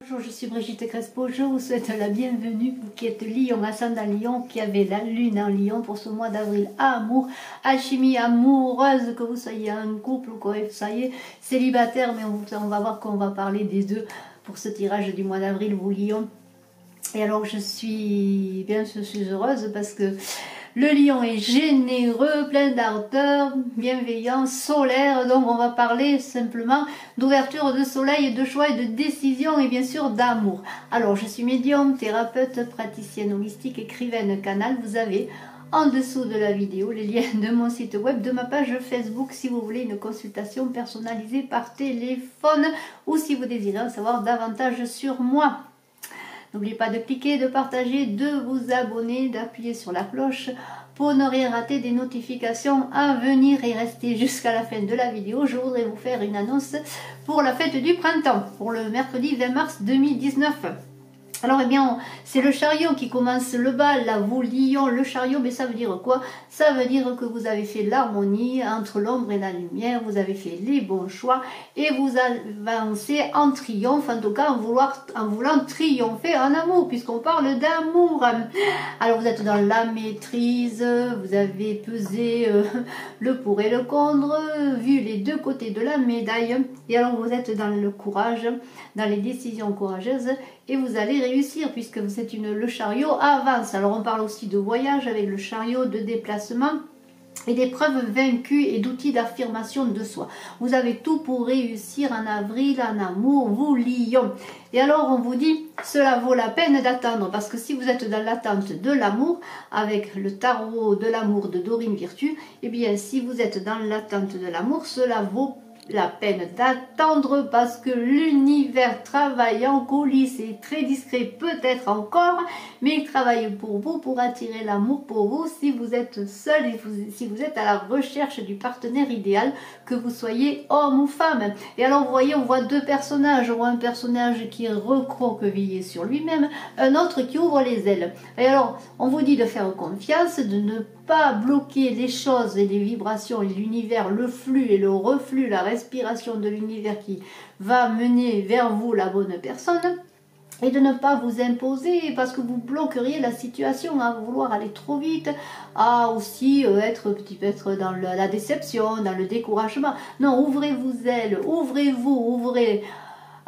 Bonjour, je suis Brigitte Crespo, je vous souhaite la bienvenue, vous qui êtes Lion, ascendant Lion, qui avez la lune en Lion pour ce mois d'avril. Amour, alchimie amoureuse, que vous soyez en couple ou que vous soyez célibataire, mais on va voir qu'on va parler des deux pour ce tirage du mois d'avril, vous Lion. Et alors je suis heureuse parce que le lion est généreux, plein d'ardeur, bienveillant, solaire. Donc on va parler simplement d'ouverture de soleil, de choix et de décision et bien sûr d'amour. Alors je suis médium, thérapeute, praticienne holistique, écrivaine canal. Vous avez en dessous de la vidéo les liens de mon site web, de ma page Facebook si vous voulez une consultation personnalisée par téléphone ou si vous désirez en savoir davantage sur moi. N'oubliez pas de cliquer, de partager, de vous abonner, d'appuyer sur la cloche pour ne rien rater des notifications à venir et rester jusqu'à la fin de la vidéo. Je voudrais vous faire une annonce pour la fête du printemps, pour le mercredi 20 mars 2019. Alors, eh bien, c'est le chariot qui commence le bal, là, vous lions le chariot, mais ça veut dire quoi? Ça veut dire que vous avez fait l'harmonie entre l'ombre et la lumière, vous avez fait les bons choix et vous avancez en triomphe, en tout cas en voulant triompher en amour, puisqu'on parle d'amour. Alors, vous êtes dans la maîtrise, vous avez pesé le pour et le contre, vu les deux côtés de la médaille, et alors vous êtes dans le courage, dans les décisions courageuses, et vous allez réussir puisque vous êtes le chariot avance. Alors on parle aussi de voyage avec le chariot, de déplacement et d'épreuves vaincues et d'outils d'affirmation de soi. Vous avez tout pour réussir en avril, en amour, vous lions. Et alors on vous dit, cela vaut la peine d'attendre parce que si vous êtes dans l'attente de l'amour, avec le tarot de l'amour de Dorine Virtue, et bien si vous êtes dans l'attente de l'amour, cela vaut la peine d'attendre parce que l'univers travaille en coulisses et très discret peut-être encore, mais il travaille pour vous, pour attirer l'amour pour vous si vous êtes seul et si vous êtes à la recherche du partenaire idéal, que vous soyez homme ou femme. Et alors vous voyez, on voit deux personnages, on voit un personnage qui est recroquevillé sur lui-même, un autre qui ouvre les ailes. Et alors on vous dit de faire confiance, de ne pas bloquer les choses et les vibrations et l'univers, le flux et le reflux, la respiration de l'univers qui va mener vers vous la bonne personne, et de ne pas vous imposer parce que vous bloqueriez la situation à vouloir aller trop vite, à aussi être dans la déception, dans le découragement. Non, ouvrez vos ailes, ouvrez-vous, ouvrez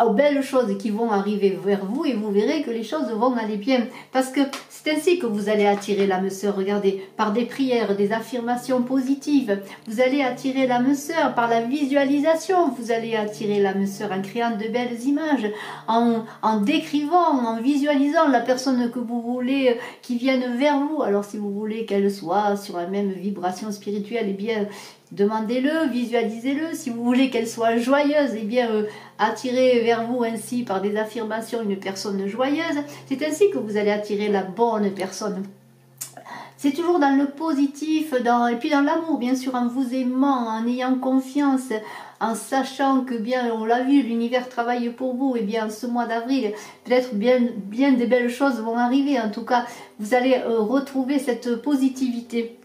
aux belles choses qui vont arriver vers vous et vous verrez que les choses vont aller bien. Parce que c'est ainsi que vous allez attirer l'âme sœur. Regardez, par des prières, des affirmations positives. Vous allez attirer l'âme sœur par la visualisation. Vous allez attirer l'âme sœur en créant de belles images, en décrivant, en visualisant la personne que vous voulez qui vienne vers vous. Alors si vous voulez qu'elle soit sur la même vibration spirituelle, eh bien demandez-le, visualisez-le. Si vous voulez qu'elle soit joyeuse, eh bien attirez vers vous ainsi par des affirmations une personne joyeuse. C'est ainsi que vous allez attirer la bonne personne. C'est toujours dans le positif, et puis dans l'amour, bien sûr, en vous aimant, en ayant confiance, en sachant que bien, on l'a vu, l'univers travaille pour vous, et bien ce mois d'avril, peut-être bien des belles choses vont arriver. En tout cas, vous allez retrouver cette positivité.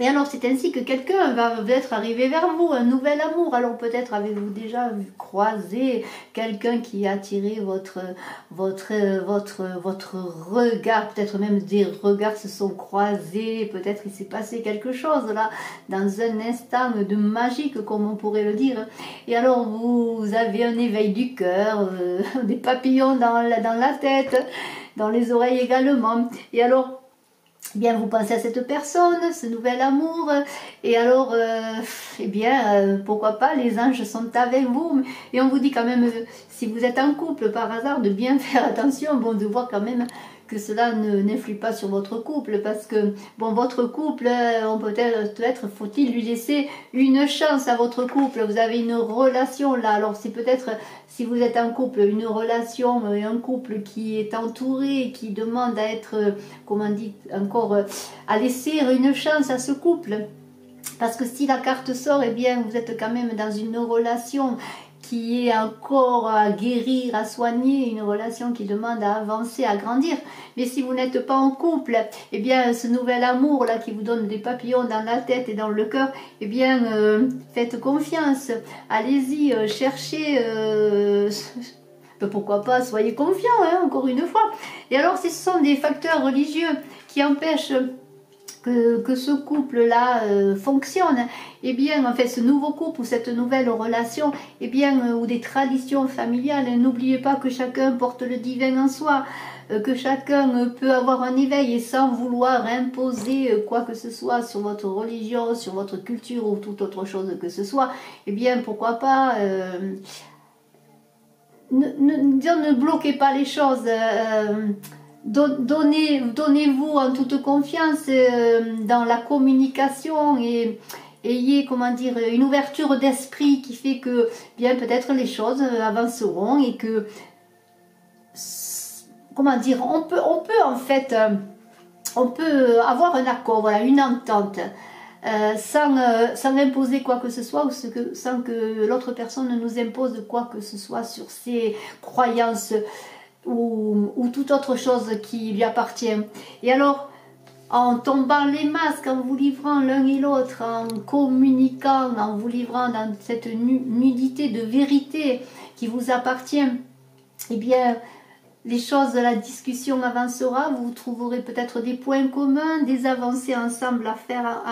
Et alors c'est ainsi que quelqu'un va peut-être arriver vers vous, un nouvel amour. Alors peut-être avez-vous déjà croisé quelqu'un qui a attiré votre regard, peut-être même des regards se sont croisés, peut-être il s'est passé quelque chose là, dans un instant de magique comme on pourrait le dire. Et alors vous avez un éveil du cœur, des papillons dans la tête, dans les oreilles également. Et alors bien, vous pensez à cette personne, ce nouvel amour, et alors, eh bien, pourquoi pas, les anges sont avec vous, et on vous dit quand même, si vous êtes en couple par hasard, de bien faire attention, bon, de voir quand même que cela n'influe pas sur votre couple, parce que, bon, votre couple, peut-être faut-il lui laisser une chance à votre couple, vous avez une relation là, alors c'est peut-être, si vous êtes en couple, une relation, un couple qui est entouré, qui demande à être, comment dit, encore, à laisser une chance à ce couple, parce que si la carte sort, eh bien, vous êtes quand même dans une relation qui est encore à guérir, à soigner, une relation qui demande à avancer, à grandir. Mais si vous n'êtes pas en couple, eh bien ce nouvel amour là qui vous donne des papillons dans la tête et dans le cœur, eh bien faites confiance, allez-y, cherchez ben pourquoi pas, soyez confiants, hein, encore une fois. Et alors, ce sont des facteurs religieux qui empêchent que ce couple-là fonctionne, et bien, en fait, ce nouveau couple ou cette nouvelle relation, et bien, ou des traditions familiales, n'oubliez pas que chacun porte le divin en soi, que chacun peut avoir un éveil et sans vouloir imposer quoi que ce soit sur votre religion, sur votre culture ou toute autre chose que ce soit, et bien, pourquoi pas... ne bloquez pas les choses, donnez-vous en toute confiance dans la communication et ayez, comment dire, une ouverture d'esprit qui fait que bien peut-être les choses avanceront et que, comment dire, on peut en fait, on peut avoir un accord, voilà, une entente. Sans imposer quoi que ce soit ou sans que l'autre personne nous impose quoi que ce soit sur ses croyances ou toute autre chose qui lui appartient. Et alors, en tombant les masques, en vous livrant l'un et l'autre, en communiquant, en vous livrant dans cette nudité de vérité qui vous appartient, eh bien, les choses, la discussion avancera, vous trouverez peut-être des points communs, des avancées ensemble à faire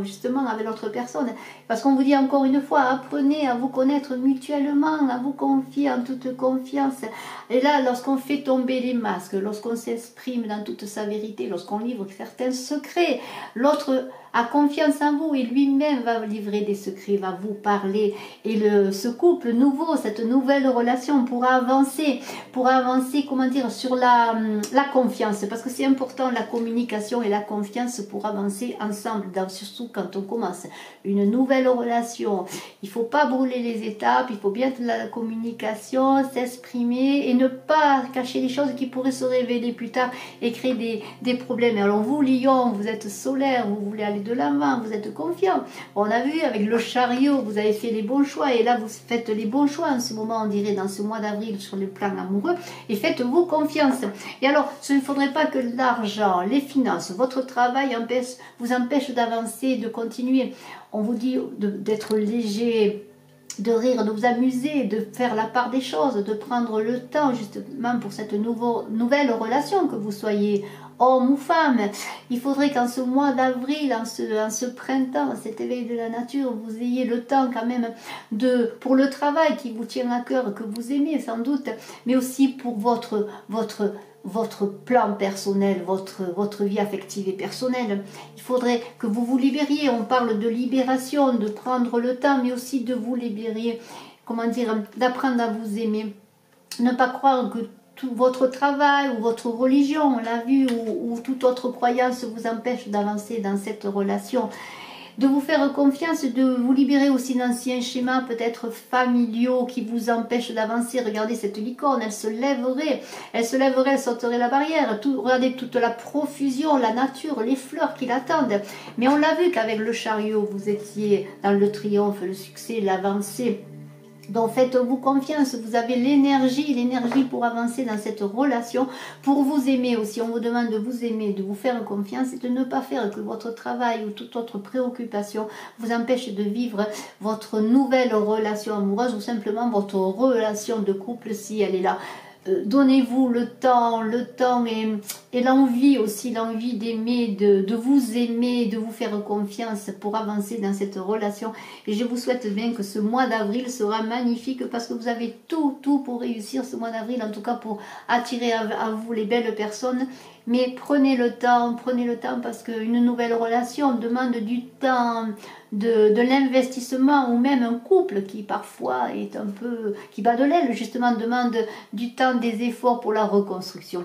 justement avec l'autre personne. Parce qu'on vous dit encore une fois, apprenez à vous connaître mutuellement, à vous confier en toute confiance. Et là, lorsqu'on fait tomber les masques, lorsqu'on s'exprime dans toute sa vérité, lorsqu'on livre certains secrets, l'autre a confiance en vous et lui-même va livrer des secrets, va vous parler. Et ce couple nouveau, cette nouvelle relation pourra avancer, comment dire, sur la confiance. Parce que c'est important, la communication et la confiance pour avancer ensemble, surtout quand on commence une nouvelle relation. Il ne faut pas brûler les étapes, il faut bien de la communication, s'exprimer et ne pas cacher les choses qui pourraient se révéler plus tard et créer des problèmes. Alors vous, Lion, vous êtes solaire, vous voulez aller de l'avant, vous êtes confiant. On a vu avec le chariot, vous avez fait les bons choix et là vous faites les bons choix en ce moment, on dirait dans ce mois d'avril sur le plan amoureux, et faites-vous confiance. Et alors, ce ne faudrait pas que l'argent, les finances, votre travail vous empêche d'avancer, de continuer. On vous dit d'être léger, de rire, de vous amuser, de faire la part des choses, de prendre le temps justement pour cette nouvelle relation, que vous soyez homme ou femme. Il faudrait qu'en ce mois d'avril, en ce printemps, cet éveil de la nature, vous ayez le temps quand même pour le travail qui vous tient à cœur, que vous aimez sans doute, mais aussi pour votre plan personnel, votre vie affective et personnelle. Il faudrait que vous vous libériez. On parle de libération, de prendre le temps, mais aussi de vous libérer, comment dire, d'apprendre à vous aimer. Ne pas croire que tout votre travail ou votre religion, on l'a vu, ou toute autre croyance vous empêche d'avancer dans cette relation. De vous faire confiance, de vous libérer aussi d'anciens schémas peut-être familiaux qui vous empêchent d'avancer. Regardez cette licorne, elle elle sauterait la barrière. Regardez toute la profusion, la nature, les fleurs qui l'attendent. Mais on l'a vu qu'avec le chariot, vous étiez dans le triomphe, le succès, l'avancée. Donc faites-vous confiance, vous avez l'énergie pour avancer dans cette relation, pour vous aimer aussi. On vous demande de vous aimer, de vous faire confiance et de ne pas faire que votre travail ou toute autre préoccupation vous empêche de vivre votre nouvelle relation amoureuse ou simplement votre relation de couple si elle est là. Donnez-vous le temps et l'envie aussi, l'envie d'aimer, de vous aimer, de vous faire confiance pour avancer dans cette relation. Et je vous souhaite bien que ce mois d'avril sera magnifique parce que vous avez tout pour réussir ce mois d'avril, en tout cas pour attirer à vous les belles personnes. Mais prenez le temps parce qu'une nouvelle relation demande du temps, de l'investissement, ou même un couple qui parfois est un peu, qui bat de l'aile justement, demande du temps, des efforts pour la reconstruction.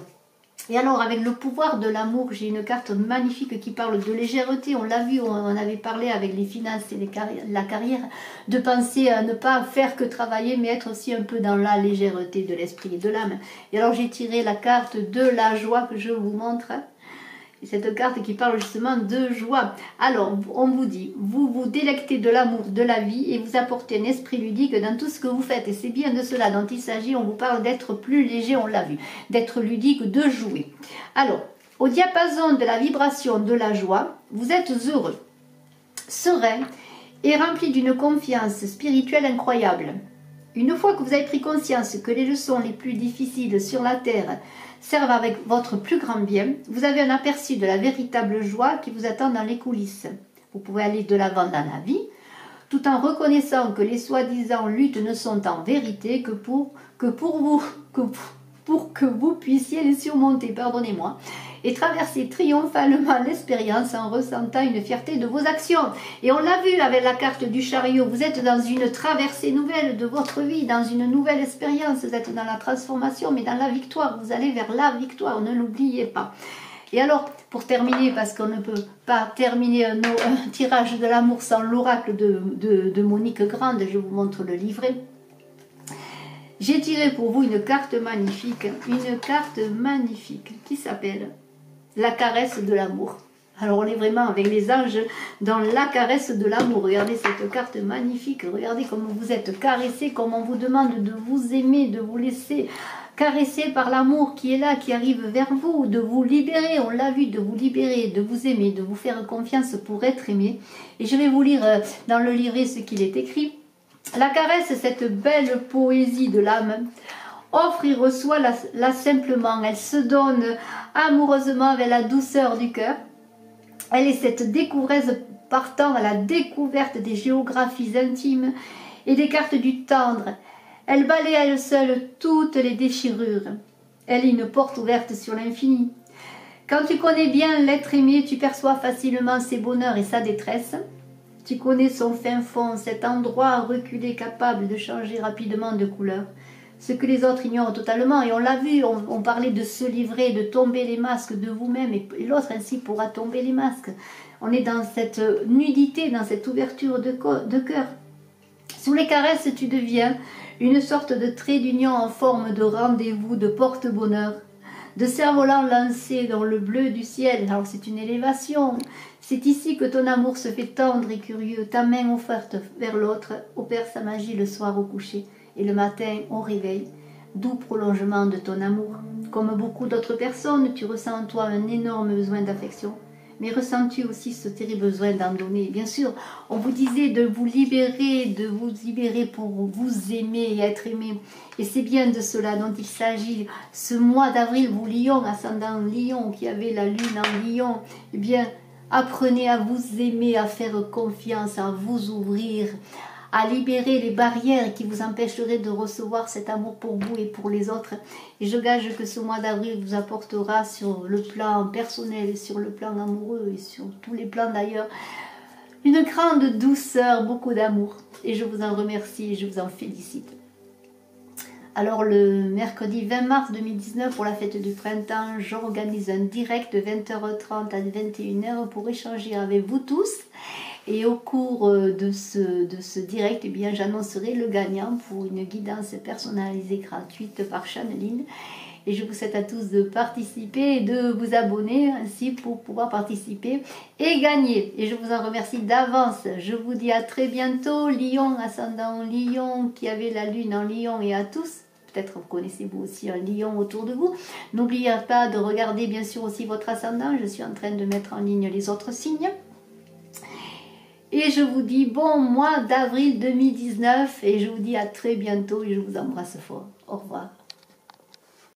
Et alors avec le pouvoir de l'amour, j'ai une carte magnifique qui parle de légèreté. On l'a vu, on en avait parlé avec les finances et la carrière, de penser à ne pas faire que travailler, mais être aussi un peu dans la légèreté de l'esprit et de l'âme. Et alors j'ai tiré la carte de la joie que je vous montre. Cette carte qui parle justement de joie. Alors, on vous dit, vous vous délectez de l'amour, de la vie et vous apportez un esprit ludique dans tout ce que vous faites. Et c'est bien de cela dont il s'agit. On vous parle d'être plus léger, on l'a vu, d'être ludique, de jouer. Alors, au diapason de la vibration de la joie, vous êtes heureux, serein et rempli d'une confiance spirituelle incroyable. Une fois que vous avez pris conscience que les leçons les plus difficiles sur la terre servent avec votre plus grand bien, vous avez un aperçu de la véritable joie qui vous attend dans les coulisses. Vous pouvez aller de l'avant dans la vie, tout en reconnaissant que les soi-disant luttes ne sont en vérité que pour que vous puissiez les surmonter, pardonnez-moi, et traverser triomphalement l'expérience en ressentant une fierté de vos actions. Et on l'a vu avec la carte du chariot, vous êtes dans une traversée nouvelle de votre vie, dans une nouvelle expérience, vous êtes dans la transformation, mais dans la victoire, vous allez vers la victoire, ne l'oubliez pas. Et alors, pour terminer, parce qu'on ne peut pas terminer un tirage de l'amour sans l'oracle de Monique Grande, je vous montre le livret. J'ai tiré pour vous une carte magnifique qui s'appelle la caresse de l'amour. Alors on est vraiment avec les anges dans la caresse de l'amour. Regardez cette carte magnifique, regardez comment vous êtes caressés, comment on vous demande de vous aimer, de vous laisser caresser par l'amour qui est là, qui arrive vers vous, de vous libérer, on l'a vu, de vous libérer, de vous aimer, de vous faire confiance pour être aimé. Et je vais vous lire dans le livret ce qu'il est écrit. La caresse, cette belle poésie de l'âme, offre et reçoit-la simplement. Elle se donne amoureusement avec la douceur du cœur. Elle est cette découvreuse partant à la découverte des géographies intimes et des cartes du tendre. Elle balaye à elle seule toutes les déchirures. Elle est une porte ouverte sur l'infini. Quand tu connais bien l'être aimé, tu perçois facilement ses bonheurs et sa détresse. Tu connais son fin fond, cet endroit reculé capable de changer rapidement de couleur. Ce que les autres ignorent totalement, et on l'a vu, on parlait de se livrer, de tomber les masques de vous-même, et l'autre ainsi pourra tomber les masques. On est dans cette nudité, dans cette ouverture de cœur. Sous les caresses, tu deviens une sorte de trait d'union en forme de rendez-vous, de porte-bonheur, de cerf-volant lancé dans le bleu du ciel. Alors c'est une élévation. C'est ici que ton amour se fait tendre et curieux, ta main offerte vers l'autre opère sa magie le soir au coucher. Et le matin, au réveil, doux prolongement de ton amour. Comme beaucoup d'autres personnes, tu ressens en toi un énorme besoin d'affection. Mais ressens-tu aussi ce terrible besoin d'en donner? Bien sûr, on vous disait de vous libérer pour vous aimer et être aimé. Et c'est bien de cela dont il s'agit. Ce mois d'avril, vous Lion, ascendant Lion, qui avait la lune en Lion, eh bien, apprenez à vous aimer, à faire confiance, à vous ouvrir, à libérer les barrières qui vous empêcheraient de recevoir cet amour pour vous et pour les autres. Et je gage que ce mois d'avril vous apportera sur le plan personnel, sur le plan amoureux et sur tous les plans d'ailleurs, une grande douceur, beaucoup d'amour. Et je vous en remercie et je vous en félicite. Alors le mercredi 20 mars 2019, pour la fête du printemps, j'organise un direct de 20h30 à 21h pour échanger avec vous tous. Et au cours de ce direct, eh bien, j'annoncerai le gagnant pour une guidance personnalisée gratuite par Channeline. Et je vous souhaite à tous de participer et de vous abonner ainsi pour pouvoir participer et gagner. Et je vous en remercie d'avance. Je vous dis à très bientôt. Lion, ascendant Lion, qui avait la lune en Lion, et à tous. Peut-être vous connaissez vous aussi un lion autour de vous. N'oubliez pas de regarder bien sûr aussi votre ascendant. Je suis en train de mettre en ligne les autres signes. Et je vous dis bon mois d'avril 2019 et je vous dis à très bientôt et je vous embrasse fort. Au revoir.